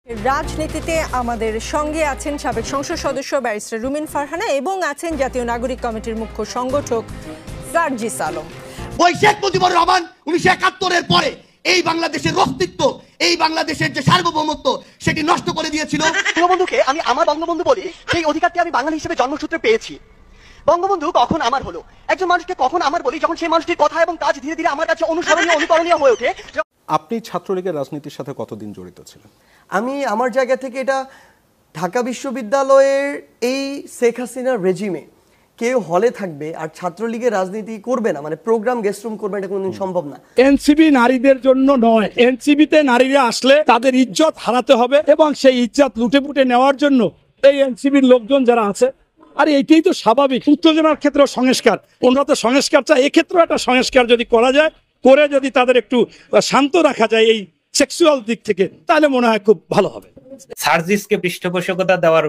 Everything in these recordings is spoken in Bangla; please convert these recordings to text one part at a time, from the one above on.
রাজনীতিতে আমাদের সঙ্গে আছেন সাবেক সংসদ সদস্য ব্যারিস্টার রুমিন ফারহানা এবং আছেন জাতীয় নাগরিক কমিটির মুখ্য সংগঠক সার্জিস আলম। ওই শেখ মুজিবুর রহমান 1971-এর পরে এই বাংলাদেশের অস্তিত্ব, এই বাংলাদেশের যে সার্বভৌমত্ব সেটি নষ্ট করে দিয়েছিল। বঙ্গবন্ধুকে আমি আমার বঙ্গবন্ধু বলি, সেই অধিকারটি আমি বাঙালি হিসেবে জন্মসূত্রে পেয়েছি। বঙ্গবন্ধু কখন আমার হলো, একজন মানুষকে কখন আমার বলি যখন সেই মানুষটির কথা এবং কাজ ধীরে ধীরে আমার কাছে অনুসরণীয় অনুকরণীয় হয়ে ওঠে। আপনি ছাত্রলীগের রাজনীতির সাথে কতদিন জড়িত ছিলেন? আমি আমার জায়গা থেকে এটা ঢাকা বিশ্ববিদ্যালয়ের এই শেখ হাসিনার রেজিমে কেউ হলে থাকবে আর ছাত্রলীগের রাজনীতি করবে না, মানে প্রোগ্রাম গেস্ট রুম করবে, এটা কোনোদিন সম্ভব না। এনসিবি নারীদের জন্য নয়, এনসিবিতে নারীরা আসলে তাদের ইজ্জত হারাতে হবে এবং সেই ইজ্জত লুটে পুটে নেওয়ার জন্য এই এনসিবির লোকজন যারা আছে, আর এইটাই তো স্বাভাবিক। উত্তেজনার ক্ষেত্রে সংস্কার, ওনারা তো সংস্কার চায়, এক্ষেত্রেও একটা সংস্কার যদি করা যায়, করে যদি তাদের একটু শান্ত রাখা যায় এই সেক্সুয়াল দিক থেকে, তাহলে মনে হয় খুব ভালো হবে। সার্জিসকে পৃষ্ঠপোষকতা দেওয়ার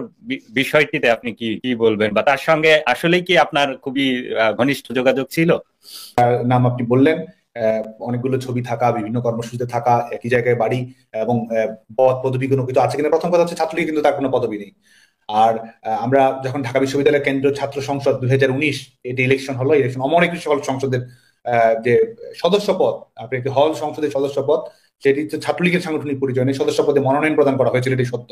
বিষয়টিতে আপনি কি বলবেন, বা তার সঙ্গে আসলে কি আপনার খুবই ঘনিষ্ঠ যোগাযোগ ছিল? নাম আপনি বললেন, অনেকগুলো ছবি থাকা, বিভিন্ন কর্মসূচিতে থাকা, একই জায়গায় বাড়ি এবং পদ পদবি কোনো কিছু আছে কিনা। প্রথম কথা হচ্ছে ছাত্রলীগ কিন্তু তার কোনো পদবি নেই। আর আমরা যখন ঢাকা বিশ্ববিদ্যালয়ের কেন্দ্রীয় ছাত্র সংসদ 2019 এটি ইলেকশন হলো, ইলেকশন অমর একুশে হল সংসদের যে সদস্য পদ, আপনি একটি হল সংসদের সদস্য পদ, সেটি হচ্ছে ছাত্রলীগের সাংগঠনিক পরিচয় নেই, সদস্য পদে মনোনয়ন প্রদান করা হয়েছিল, এটি সত্য।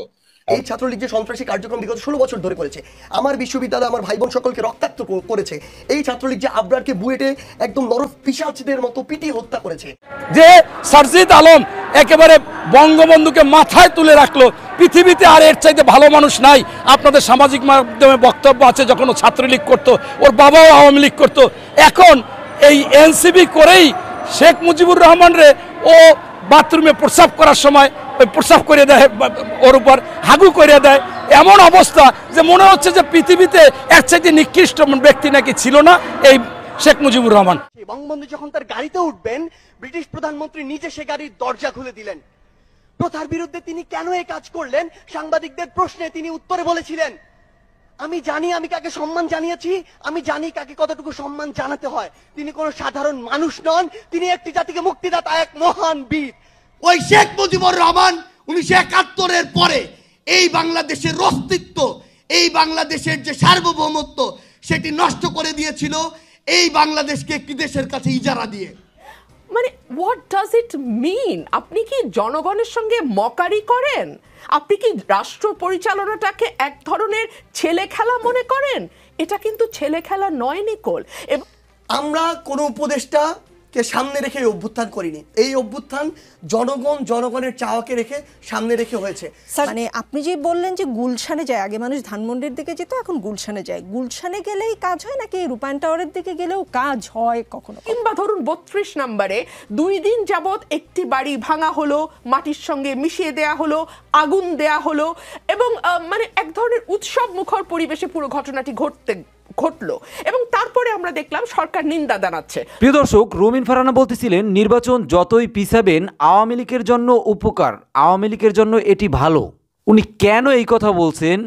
এই ছাত্রলীগ যে সন্ত্রাসী কার্যক্রম বিগত 16 বছর ধরে করেছে, আমার বিশ্ববিদ্যালয়ে আমার ভাই বোন সকলকে রক্তাক্ত করেছে, এই ছাত্রলীগ যে আবরারকে বুয়েটে একদম নরক পিশাচদের মতো পিটিয়ে হত্যা করেছে, যে সার্জিস আলম একেবারে বঙ্গবন্ধুকে মাথায় তুলে রাখলো, পৃথিবীতে আর এর চাইতে ভালো মানুষ নাই। আপনাদের সামাজিক মাধ্যমে বক্তব্য আছে, যখন ও ছাত্রলীগ করতো, ওর বাবাও আওয়ামী লীগ করতো, এখন এই এনসিবি করেই শেখ মুজিবুর রহমান রে ও বাথরুমে প্রস্রাব করার সময় ওই প্রস্রাব করে দেয়, ওর উপর হাগু করে দেয়। এমন অবস্থা যে মনে হচ্ছে যে পৃথিবীতে এর চাইতে নিকৃষ্ট ব্যক্তি নাকি ছিল না এই শেখ মুজিবুর রহমান। বঙ্গবন্ধু যখন তার গাড়িতে উঠবেন, ব্রিটিশ প্রধানমন্ত্রী নিজে সে গাড়ির দরজা খুলে দিলেন। প্রথার বিরুদ্ধে তিনি কেন এই কাজ করলেন, সাংবাদিকদের প্রশ্নে তিনি উত্তরে বলেছিলেন, আমি জানি আমি কাকে সম্মান জানিয়েছি, আমি জানি কাকে কতটুকু সম্মান জানাতে হয়। তিনি কোনো সাধারণ মানুষ নন, তিনি একটি জাতিকে মুক্তিদাতা, এক মহান বীর। ওই শেখ মুজিবুর রহমান 1971-এর পরে এই বাংলাদেশের অস্তিত্ব, এই বাংলাদেশের যে সার্বভৌমত্ব সেটি নষ্ট করে দিয়েছিল, এই বাংলাদেশকে একটি দেশের কাছে ইজারা দিয়ে। মানে হোয়াট ডাজ ইট মিন? আপনি কি জনগণের সঙ্গে মকারি করেন? আপনি কি রাষ্ট্র পরিচালনাটাকে এক ধরনের ছেলে খেলা মনে করেন? এটা কিন্তু ছেলে খেলা নয় নিকোল। আমরা কোনো উপদেষ্টাকে সামনে রেখে অভ্যুত্থান করিনি, এই অভ্যুত্থান জনগণের চাওয়াকে রেখে সামনে রেখে হয়েছে। মানে আপনি যে বললেন যে গুলশানে যায়, আগে মানুষ ধানমন্ডির দিকে যেত, এখন গুলশানে যায়, গুলশানে গেলেই কাজ হয় নাকি রূপায়ণ টাওয়ারের দিকে গেলেও কাজ হয় কখনো? কিংবা ধরুন 32 নম্বরে 2 দিন যাবৎ একটি বাড়ি ভাঙা হলো, মাটির সঙ্গে মিশিয়ে দেয়া হলো, আগুন দেয়া হলো, এবং মানে এক ধরনের উৎসব মুখর পরিবেশে পুরো ঘটনাটি ঘটলো, এবং তারপরে আমরা দেখলাম সরকার নিন্দা জানাচ্ছে। প্রিয় দর্শক, রুমিন ফারহানা বলতেছিলেন নির্বাচন যতই পিছাবেন আওয়ামী লীগের জন্য উপকার, আওয়ামী লীগের জন্য এটি ভালো। উনি কেন এই কথা বলছেন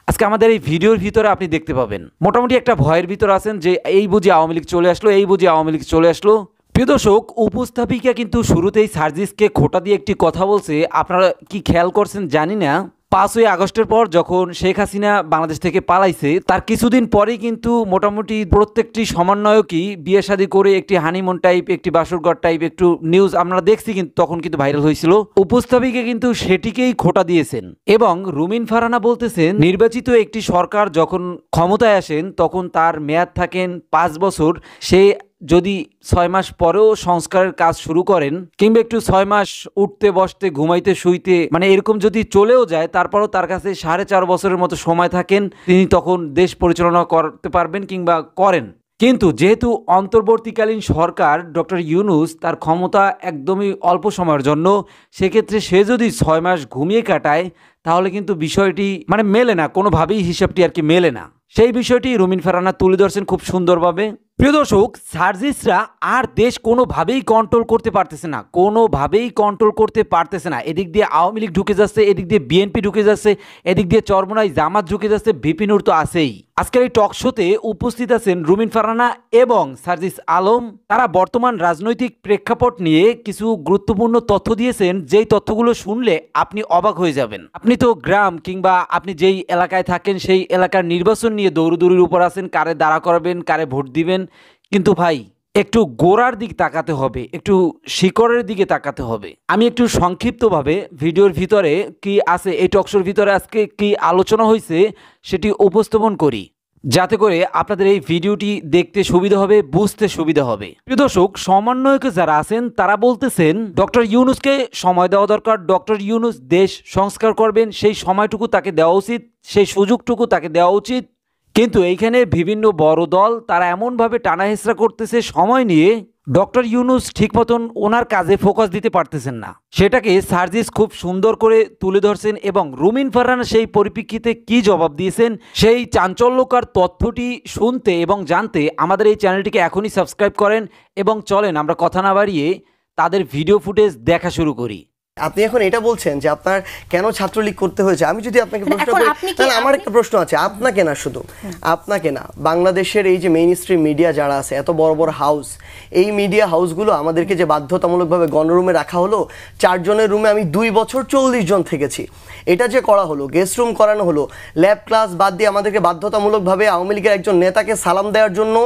আজকে আমাদের এই ভিডিওর ভিতরে আপনি দেখতে পাবেন। মোটামুটি একটা ভয়ের ভিতরে আছেন যে এই বুঝি আওয়ামী লীগ চলে আসলো, এই বুঝি আওয়ামী লীগ চলে আসলো। প্রিয় দর্শক, উপস্থাপিকা কিন্তু শুরুতেই সার্জিসকে খোঁটা দিয়ে একটি কথা বলছে, আপনারা কি খেয়াল করছেন জানি না। 5ই আগস্টের পর যখন শেখ হাসিনা বাংলাদেশ থেকে পালাইছে, তার কিছুদিন পরেই কিন্তু মোটামুটি প্রত্যেকটি সমন্বয়কই বিয়ে শাদী করে একটি হানিমুন টাইপ, একটি বাসরঘর টাইপ একটু নিউজ আমরা দেখছি, কিন্তু তখন কিন্তু ভাইরাল হয়েছিল। উপস্থাপিকা কিন্তু সেটিকেই খোঁটা দিয়েছেন এবং রুমিন ফারহানা বলতেছেন নির্বাচিত একটি সরকার যখন ক্ষমতায় আসেন তখন তার মেয়াদ থাকেন 5 বছর, সে যদি 6 মাস পরেও সংস্কারের কাজ শুরু করেন, কিংবা একটু 6 মাস উঠতে বসতে ঘুমাইতে শুইতে মানে এরকম যদি চলেও যায়, তারপরও তার কাছে 4.5 বছরের মতো সময় থাকেন, তিনি তখন দেশ পরিচালনা করতে পারবেন কিংবা করেন। কিন্তু যেহেতু অন্তর্বর্তীকালীন সরকার ডক্টর ইউনূস তার ক্ষমতা একদমই অল্প সময়ের জন্য, সেক্ষেত্রে সে যদি 6 মাস ঘুমিয়ে কাটায় তাহলে কিন্তু বিষয়টি মানে মেলে না, কোনোভাবেই হিসাবটি আর কি মেলে না। সেই বিষয়টি রুমিন ফারহানা তুলে ধরছেন খুব সুন্দরভাবে। প্রিয় দর্শক, সার্জিসরা আর দেশ কোনোভাবেই কন্ট্রোল করতে পারতেছে না, কোনোভাবেই কন্ট্রোল করতে পারতেছে না। এদিক দিয়ে আওয়ামী লীগ ঢুকে যাচ্ছে, এদিক দিয়ে বিএনপি ঢুকে যাচ্ছে, এদিক দিয়ে চরমোনাই জামাত ঢুকে যাচ্ছে, ভিপি নূর তো আছেই। আজকের এই টক শোতে উপস্থিত আছেন রুমিন ফারহানা এবং সার্জিস আলম। তারা বর্তমান রাজনৈতিক প্রেক্ষাপট নিয়ে কিছু গুরুত্বপূর্ণ তথ্য দিয়েছেন, যেই তথ্যগুলো শুনলে আপনি অবাক হয়ে যাবেন। আপনি তো গ্রাম কিংবা আপনি যেই এলাকায় থাকেন সেই এলাকার নির্বাচন নিয়ে দৌড়দৌড়ির উপর আছেন, কারে দাঁড়া করাবেন, কারে ভোট দিবেন, কিন্তু ভাই একটু গোড়ার দিক তাকাতে হবে, একটু শিকড়ের দিকে তাকাতে হবে। আমি একটু সংক্ষিপ্তভাবে ভিডিওর ভিতরে কি আছে, এই টকশোর ভিতরে আজকে কি আলোচনা হয়েছে সেটি উপস্থাপন করি, যাতে করে আপনাদের এই ভিডিওটি দেখতে সুবিধা হবে, বুঝতে সুবিধা হবে। প্রিয় দর্শক, সমন্বয়ক যারা আছেন তারা বলতেছেন ডক্টর ইউনূসকে সময় দেওয়া দরকার, ডক্টর ইউনূস দেশ সংস্কার করবেন, সেই সময়টুকু তাকে দেওয়া উচিত, সেই সুযোগটুকু তাকে দেওয়া উচিত। কিন্তু এইখানে বিভিন্ন বড় দল তারা এমনভাবে টানা হেঁচড়া করতেছে সময় নিয়ে, ডক্টর ইউনূস ঠিক মতন ওনার কাজে ফোকাস দিতে পারতেছেন না। সেটাকে সার্জিস খুব সুন্দর করে তুলে ধরছেন এবং রুমিন ফারহানা সেই পরিপ্রেক্ষিতে কি জবাব দিয়েছেন সেই চাঞ্চল্যকর তথ্যটি শুনতে এবং জানতে আমাদের এই চ্যানেলটিকে এখনই সাবস্ক্রাইব করেন এবং চলেন আমরা কথা না বাড়িয়ে তাদের ভিডিও ফুটেজ দেখা শুরু করি। আপনি এখন এটা বলছেন যে আপনার কেন ছাত্রলীগ করতে হয়েছে। আমি যদি আপনাকে প্রশ্ন করি, তাহলে আমার একটা প্রশ্ন আছে, আপনাকে না, শুধু আপনাকে না, বাংলাদেশের এই যে মেইন স্ট্রিম মিডিয়া যারা আছে, এত বড় বড় হাউস, এই মিডিয়া হাউসগুলো আমাদেরকে যে বাধ্যতামূলকভাবে গণরুমে রাখা হলো, 4 জনের রুমে আমি 2 বছর 40 জন থেকেছি, এটা যে করা হলো, গেস্ট রুম করানো হলো, ল্যাব ক্লাস বাদ দিয়ে আমাদেরকে বাধ্যতামূলকভাবে আওয়ামী লীগের একজন নেতাকে সালাম দেওয়ার জন্য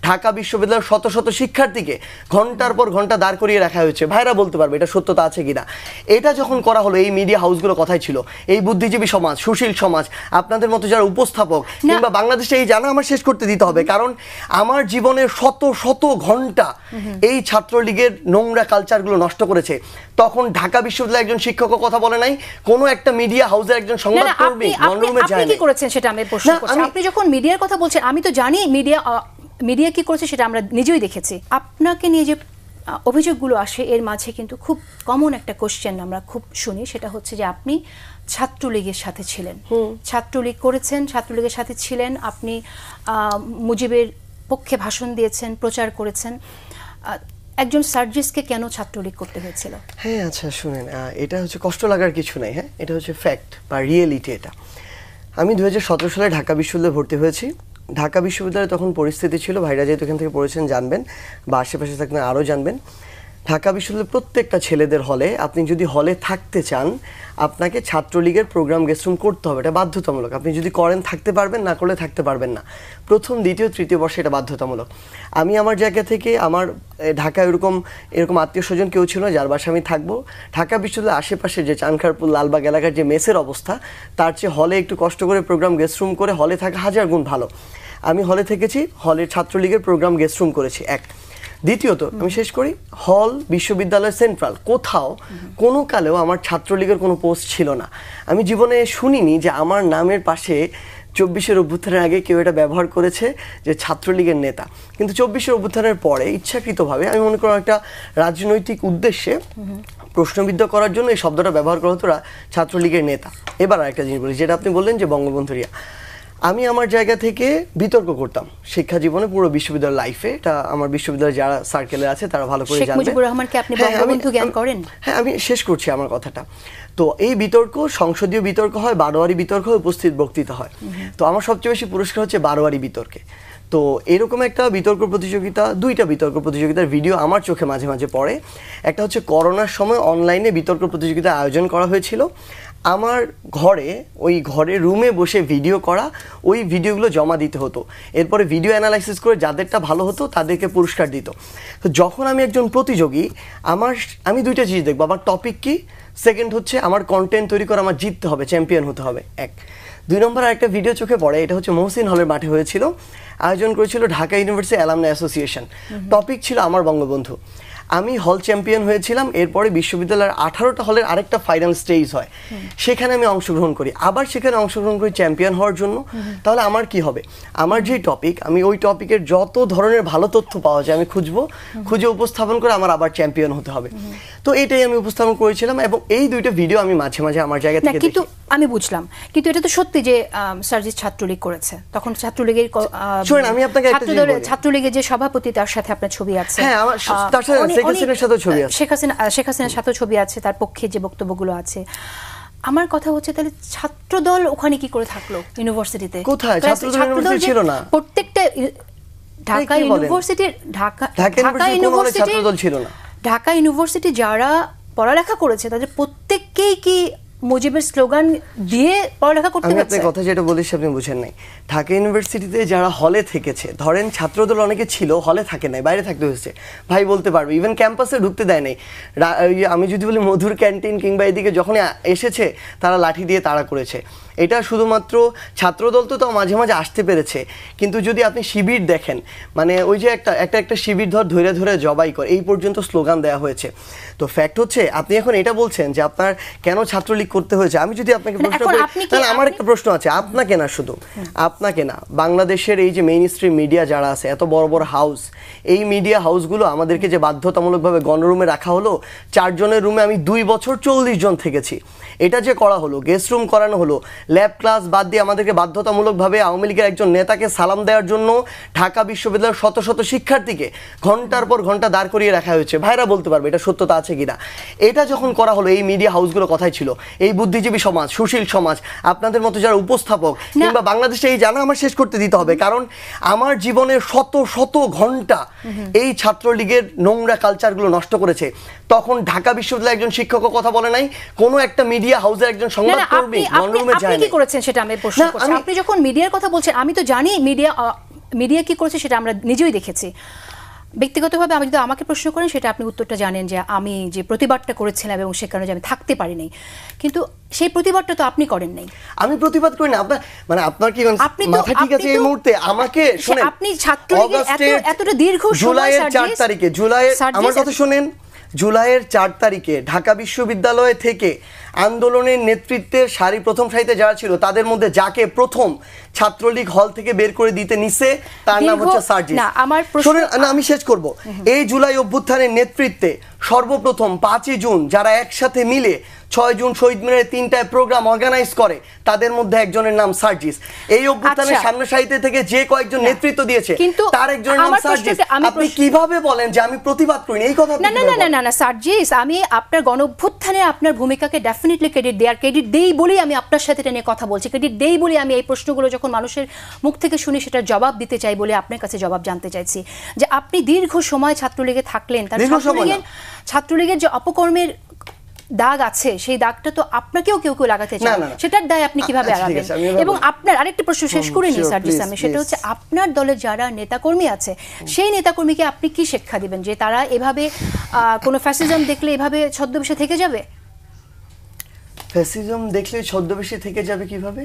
ঢাকা বিশ্ববিদ্যালয়ের শত শত শিক্ষার্থীকে ঘন্টার পর ঘন্টা দাঁড় করিয়ে রাখা হয়েছে। ভাইরা বলতে পারবে এটা সত্যতা আছে কিনা। এটা যখন করা হলো, এই মিডিয়া হাউসগুলো কথাই ছিল, এই বুদ্ধিজীবী সমাজ, সুশীল সমাজ, আপনাদের মতো যারা উপস্থাপক কিংবা বাংলাদেশে এই জানা আমার শেষ করতে দিতে হবে, কারণ আমার জীবনের শত শত ঘন্টা এই ছাত্রলীগের নোংরা কালচারগুলো নষ্ট করেছে। তখন ঢাকা বিশ্ববিদ্যালয়ের একজন শিক্ষকও কথা বলে নাই, কোনো একটা মিডিয়া হাউসের একজন সংবাদকর্মী গণরুমে যায় না। আপনি কি করেছেন সেটা আমি প্রশ্ন করছি। আপনি যখন মিডিয়ার কথা বলছেন, আমি তো জানি মিডিয়া কি করেছে সেটা আমরা নিজেই দেখেছি। আপনাকে নিয়ে যে অভিযোগগুলো আসে এর মাঝে কিন্তু খুব কমন একটা কোশ্চেন আমরা খুব শুনি, সেটা হচ্ছে যে আপনি ছাত্রলীগের সাথে ছিলেন, ছাত্রলীগ করেছেন, ছাত্রলীগের সাথে ছিলেন, আপনি মুজিবের পক্ষে ভাষণ দিয়েছেন, প্রচার করেছেন। একজন সার্জিসকে কেন ছাত্রলীগ করতে হয়েছিল? হ্যাঁ, আচ্ছা শুনেন, এটা হচ্ছে কষ্ট লাগার কিছু নাই, হ্যাঁ, এটা হচ্ছে ফ্যাক্ট বা রিয়েলিটি। এটা আমি 2017 সালে ঢাকা বিশ্ববিদ্যালয়ে ভর্তি হয়েছি। ঢাকা বিশ্ববিদ্যালয়ে তখন পরিস্থিতি ছিল, ভাইরা যেহেতু এখান থেকে পড়েছেন জানবেন বা আশেপাশে থাকবেন আরও জানবেন, ঢাকা বিশ্ববিদ্যালয়ের প্রত্যেকটা ছেলেদের হলে, আপনি যদি হলে থাকতে চান আপনাকে ছাত্রলীগের প্রোগ্রাম গেস্টরুম করতে হবে, এটা বাধ্যতামূলক। আপনি যদি করেন থাকতে পারবেন, না করলে থাকতে পারবেন না। প্রথম, দ্বিতীয়, তৃতীয় বর্ষে এটা বাধ্যতামূলক। আমি আমার জায়গা থেকে, আমার ঢাকা এরকম আত্মীয় স্বজন কেউ ছিল না যার বাসায় আমি থাকবো। ঢাকা বিশ্ববিদ্যালয়ের আশেপাশে যে চানখারপুল, লালবাগ এলাকার যে মেসের অবস্থা, তার চেয়ে হলে একটু কষ্ট করে প্রোগ্রাম গেস্টরুম করে হলে থাকা 1000 গুণ ভালো। আমি হলে থেকেছি, হলের ছাত্রলীগের প্রোগ্রাম গেস্টরুম করেছি, এক। দ্বিতীয়ত, আমি শেষ করি, হল, বিশ্ববিদ্যালয়, সেন্ট্রাল, কোথাও কোনো কালেও আমার ছাত্রলীগের কোনো পোস্ট ছিল না। আমি জীবনে শুনিনি যে আমার নামের পাশে 24-এর অভ্যুত্থানের আগে কেউ এটা ব্যবহার করেছে যে ছাত্রলীগের নেতা। কিন্তু 24-এর অভ্যুত্থানের পরে ইচ্ছাকৃতভাবে, আমি মনে করি একটা রাজনৈতিক উদ্দেশ্যে প্রশ্নবিদ্ধ করার জন্য এই শব্দটা ব্যবহার করা হতো ছাত্রলীগের নেতা। এবার আরেকটা জিনিস বলি, যেটা আপনি বললেন যে বঙ্গবন্ধুরিয়া, আমি আমার জায়গা থেকে বিতর্ক করতাম শিক্ষা জীবনে, পুরো বিশ্ববিদ্যালয় লাইফে। এটা আমার বিশ্ববিদ্যালয়ে যারা সার্কেলে আছে তারা ভালো করে জানবে। মুজিবুর রহমানকে আপনি বঙ্গবন্ধু জ্ঞান করেন? হ্যাঁ, আমি শেষ করছি আমার কথাটা। তো এই বিতর্ক সংসদীয় বিতর্ক হয়, বারোয়ারি বিতর্ক হয়, উপস্থিত বক্তৃতা হয়। তো আমার সবচেয়ে বেশি পুরস্কার হচ্ছে বারোয়ারি বিতর্কে। তো এরকম একটা বিতর্ক প্রতিযোগিতা, 2টা বিতর্ক প্রতিযোগিতার ভিডিও আমার চোখে মাঝে মাঝে পড়ে। একটা হচ্ছে করোনার সময় অনলাইনে বিতর্ক প্রতিযোগিতা আয়োজন করা হয়েছিল। আমার ঘরে, ওই ঘরে রুমে বসে ভিডিও করা, ওই ভিডিওগুলো জমা দিতে হতো। এরপরে ভিডিও অ্যানালাইসিস করে যাদেরটা ভালো হতো তাদেরকে পুরস্কার দিত। তো যখন আমি একজন প্রতিযোগী, আমি 2টা জিনিস দেখবো, আমার টপিক কি, সেকেন্ড হচ্ছে আমার কন্টেন্ট তৈরি করে আমার জিততে হবে, চ্যাম্পিয়ন হতে হবে, এক। 2 নম্বর আরেকটা ভিডিও চোখে পড়ে, এটা হচ্ছে মহসিন হলের মাঠে হয়েছিল, আয়োজন করেছিল Dhaka university alumni association. Topic ছিল আমার বঙ্গবন্ধু। আমি হল চ্যাম্পিয়ন হয়েছিলাম। এরপরে বিশ্ববিদ্যালয়ের 18টা হলের আরেকটা ফাইনাল স্টেজ হয়, সেখানে আমি অংশগ্রহণ করি, আবার সেখানে অংশগ্রহণ করি চ্যাম্পিয়ন হওয়ার জন্য। তাহলে আমার কি হবে, আমার যে টপিক, আমি ওই টপিকের যত ধরনের ভালো তথ্য পাওয়া যায় আমি খুঁজে উপস্থাপন করে আমার আবার চ্যাম্পিয়ন হতে হবে। তো এটাই আমি উপস্থাপন করেছিলাম এবং এই 2টা ভিডিও আমি মাঝে মাঝে আমার জায়গা থেকে কিন্তু আমি বুঝলাম, কিন্তু এটা তো সত্যি যে সার্জিস ছাত্রলীগ করেছে, তখন ছাত্রলীগের আমি আপনাকে ছাত্রলীগের যে সভাপতি তার সাথে আপনার ছবি আছে। হ্যাঁ, আমার তার সাথে শেখ হাসিনার সাথেও ছবি আছে, শেখ হাসিনার সাথেও ছবি আছে, তার পক্ষে যে বক্তব্যগুলো আছে। আমার কথা হচ্ছে তাহলে ছাত্রদল ওখানে কি করে থাকলো ইউনিভার্সিটিতে? কোথায় ছাত্রদল ছিল না? প্রত্যেকটা ঢাকা ইউনিভার্সিটির ছাত্রদল ছিল না। ঢাকা ইউনিভার্সিটি যারা পড়ালেখা করেছে তাদের প্রত্যেককেই কি মুজিবের স্লোগান দিয়ে পড়ালেখা করতে আমি হচ্ছে? আপনার কথা যেটা বলেছি আপনি বুঝেন নাই। ঢাকা ইউনিভার্সিটিতে যারা হলে থেকেছে, ধরেন ছাত্রদল অনেকে ছিল, হলে থাকে নাই, বাইরে থাকতে হয়েছে, ভাই বলতে পারবে, ইভেন ক্যাম্পাসে ঢুকতে দেয় নাই। আমি যদি বলি মধুর ক্যান্টিন কিংবা এদিকে যখন এসেছে তারা লাঠি দিয়ে তাড়া করেছে। এটা শুধুমাত্র ছাত্রদল তো তাও মাঝে মাঝে আসতে পেরেছে, কিন্তু যদি আপনি শিবির দেখেন, মানে ওই যে একটা শিবির ধরে ধরে জবাই করে, এই পর্যন্ত স্লোগান দেওয়া হয়েছে। তো ফ্যাক্ট হচ্ছে আপনি এখন এটা বলছেন যে আপনার কেন ছাত্রলীগ করতে হয়েছে। আমি যদি আপনাকে প্রশ্ন করি, তাহলে আমার একটা প্রশ্ন আছে, আপনাকে না, শুধু আপনাকে না, বাংলাদেশের এই যে মেইন স্ট্রিম মিডিয়া যারা আছে, এত বড় বড় হাউস, এই মিডিয়া হাউসগুলো আমাদেরকে যে বাধ্যতামূলকভাবে গণরুমে রাখা হলো, 4 জনের রুমে আমি 2 বছর 40 জন থেকেছি, এটা যে করা হলো, গেস্ট রুম করানো হলো, ল্যাব ক্লাস বাদ দিয়ে আমাদেরকে বাধ্যতামূলকভাবে আওয়ামী লীগের একজন নেতাকে সালাম দেওয়ার জন্য ঢাকা বিশ্ববিদ্যালয়ের শত শত শিক্ষার্থীকে ঘন্টার পর ঘন্টা দাঁড় করিয়ে রাখা হয়েছে। ভাইরা বলতে পারবে এটা সত্যতা আছে কিনা। এটা যখন করা হলো, এই মিডিয়া হাউসগুলো কথাই ছিল, এই বুদ্ধিজীবী সমাজ, সুশীল সমাজ, আপনাদের মতো যারা উপস্থাপক কিংবা বাংলাদেশে এই জানা আমার শেষ করতে দিতে হবে, কারণ আমার জীবনের শত শত ঘন্টা এই ছাত্রলীগের নোংরা কালচারগুলো নষ্ট করেছে। তখন ঢাকা বিশ্ববিদ্যালয়ের একজন শিক্ষকও কথা বলে নাই, কোনো একটা মিডিয়া হাউসের একজন সংবাদকর্মী গণরুমে যায় না। আপনি কি করেছেন সেটা আমি প্রশ্ন করছি। আপনি যখন মিডিয়ার কথা বলছেন, আমি তো জানি মিডিয়া কি করেছে সেটা আমরা নিজেই দেখেছি। ব্যক্তিগতভাবে আমি যদি আমাকে প্রশ্ন করেন, সেটা আপনি উত্তরটা জানেন যে আমি যে প্রতিবাদটা করেছিলাম এবং সে কারণে যে আমি থাকতে পারিনি, কিন্তু সেই প্রতিবাদটা তো আপনি করেন নাই। আমি প্রতিবাদ করি না, আপনার মানে আপনার কি মাথা ঠিক আছে এই মুহূর্তে? আমাকে শুনেন, আপনি ছাত্রলীগের এতটা দীর্ঘ জুলাইয়ের 4 তারিখে, আমার কথা শুনেন, জুলাইয়ের 4 তারিখে ঢাকা বিশ্ববিদ্যালয় থেকে আন্দোলনের নেতৃত্বে প্রথম সারিতে যারা ছিল, তাদের মধ্যে যাকে প্রথম ছাত্রলীগ হল থেকে বের করে দিতে নিছে তার নাম হচ্ছে সার্জিস। আমি শেষ করব। এই জুলাই অভ্যুত্থানের নেতৃত্বে সর্বপ্রথম 5 জুন যারা একসাথে মিলে 6 জুন শহীদ মিনারে 3টায় প্রোগ্রাম অর্গানাইজ করে, তাদের মধ্যে একজনের নাম সার্জিস। এই অভ্যুত্থানের সামনে সারিতে থেকে যে কয়েকজন নেতৃত্ব দিয়েছে তার একজনের নাম সার্জিস। আপনি কিভাবে বলেন যে আমি প্রতিবাদ করি এই কথা? না না না না না সার্জিস, আমি আপনার গণঅভ্যুত্থানে আপনার ভূমিকাকে ডেফিনেটলি ক্রেডিট দেই বলেই আমি আপনার সাথে এটা নিয়ে কথা বলছি। ক্রেডিট দেই বলে আমি এই প্রশ্নগুলো যখন মানুষের মুখ থেকে শুনি সেটার জবাব দিতে চাই বলে আপনার কাছে জবাব জানতে চাইছি যে আপনি দীর্ঘ সময় ছাত্রলীগে থাকলেন, তার ছাত্রলীগের যে অপকর্মের দাগ আছে, সেই দাগটা তো আপনাকেও কেউ কেউ লাগাতে চায়, সেটার দায় আপনি কিভাবে এড়াবেন? এবং আপনার আরেকটি প্রশ্ন শেষ করে নিই সার্জিস, আমি সেটা হচ্ছে আপনার দলের যারা নেতাকর্মী আছে, সেই নেতাকর্মীকে আপনি কি শিক্ষা দিবেন যে তারা এভাবে কোনো ফ্যাসিজম দেখলে এভাবে ছদ্মবেশে থেকে যাবে? ফ্যাসিজম দেখলে ছদ্মবেশে থেকে যাবে কিভাবে?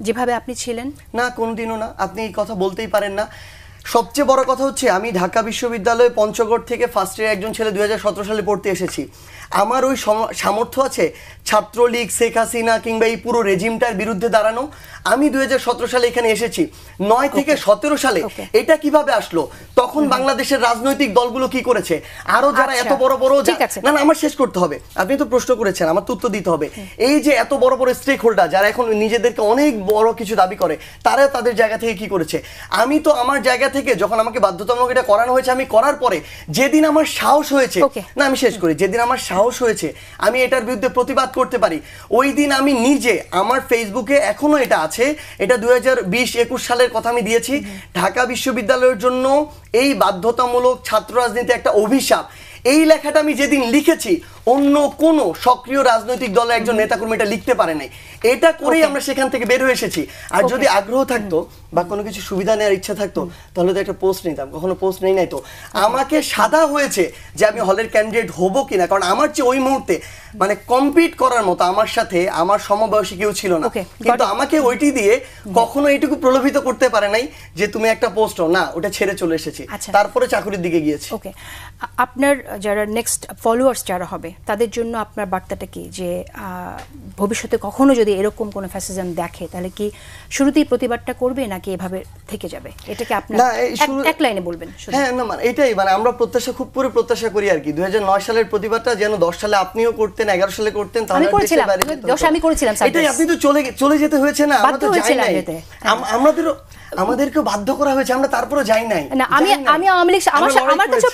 যেভাবে আপনি ছিলেন? না, কোনদিনও না। আপনি এই কথা বলতেই পারেন না। সবচেয়ে বড় কথা হচ্ছে, আমি ঢাকা বিশ্ববিদ্যালয়ে পঞ্চগড় থেকে ফার্স্ট ইয়ার একজন ছেলে 2017 সালে পড়তে এসেছি। আমার ওই সামর্থ্য আছে ছাত্রলীগ, শেখ হাসিনা কিংবা এই পুরো রেজিমটার বিরুদ্ধে দাঁড়ানো? আমি 2017 সালে এখানে এসেছি। 9 থেকে 17 সালে এটা কিভাবে আসলো? তখন বাংলাদেশের রাজনৈতিক দলগুলো কি করেছে? আরো যারা এত বড় বড়, না না আমার শেষ করতে হবে, আপনি তো প্রশ্ন করেছেন, আমার তো উত্তর দিতে হবে। এই যে এত বড় বড় স্টেক হোল্ডার যারা এখন নিজেদেরকে অনেক বড় কিছু দাবি করে, তারা তাদের জায়গা থেকে কি করেছে? আমি তো আমার জায়গা থেকে যখন আমাকে বাধ্যতামূলক এটা করানো হয়েছে, আমি করার পরে যেদিন আমার সাহস হয়েছে, না আমি শেষ করি, যেদিন আমার সাহস হয়েছে আমি এটার বিরুদ্ধে প্রতিবাদ করতে পারি, ওই দিন আমি নিজে আমার ফেসবুকে, এখনো এটা আছে, এটা 2020-21 সালের কথা আমি দিয়েছি, ঢাকা বিশ্ববিদ্যালয়ের জন্য এই বাধ্যতামূলক ছাত্র রাজনীতি একটা অভিশাপ, এই লেখাটা আমি যেদিন লিখেছি অন্য কোন সক্রিয় রাজনৈতিক দলের একজন নেতাকর্মী এটা লিখতে পারে নাই। এটা করেই আমরা সেখান থেকে বের হয়ে এসেছি। আর যদি আগ্রহ থাকতো বা কোনো কিছু সুবিধা নেওয়ার ইচ্ছা থাকতো, তাহলে তো একটা পোস্ট নিতাম। কখনো পোস্ট নেই নাই তো। আমাকে সাদা হয়েছে যে আমি হলের ক্যান্ডিডেট হব কিনা, কারণ আমার চেয়ে ওই মুহূর্তে মানে কম্পিট করার মতো আমার সাথে আমার সমবয়সী কেউ ছিল না। কিন্তু আমাকে ওইটি দিয়ে কখনো এইটুকু প্রলোভিত করতে পারে নাই যে তুমি একটা পোস্ট না, ওটা ছেড়ে চলে এসেছি, তারপরে চাকরির দিকে গিয়েছি। ওকে, আপনার যারা নেক্সট ফলোয়ার্স যারা হবে তাদের জন্য আপনার বার্তাটা কি, যে ভবিষ্যতে কখনো যদি এরকম কোনো ফ্যাসিজম দেখে তাহলে কি শুরুতেই প্রতিবাদটা করবে নাকি এভাবে থেকে যাবে? এটাকে আপনার এক লাইনে বলবেন। হ্যাঁ, না মানে এটাই, মানে আমরা প্রত্যাশা খুব করে প্রত্যাশা করি আর কি 2009 সালের প্রতিবাদটা যেন 10 সালে আপনিও করতেন, 11 সালে করতেন, তাহলে আমি করেছিলাম। এটাই, আপনি তো চলে যেতে হয়েছে না, আমরা তো যাই নাই, আমাদেরকে বাধ্য করা হয়েছে, আমরা তারপরে যাই নাই। আমি আওয়ামী লীগ, আমার কাছে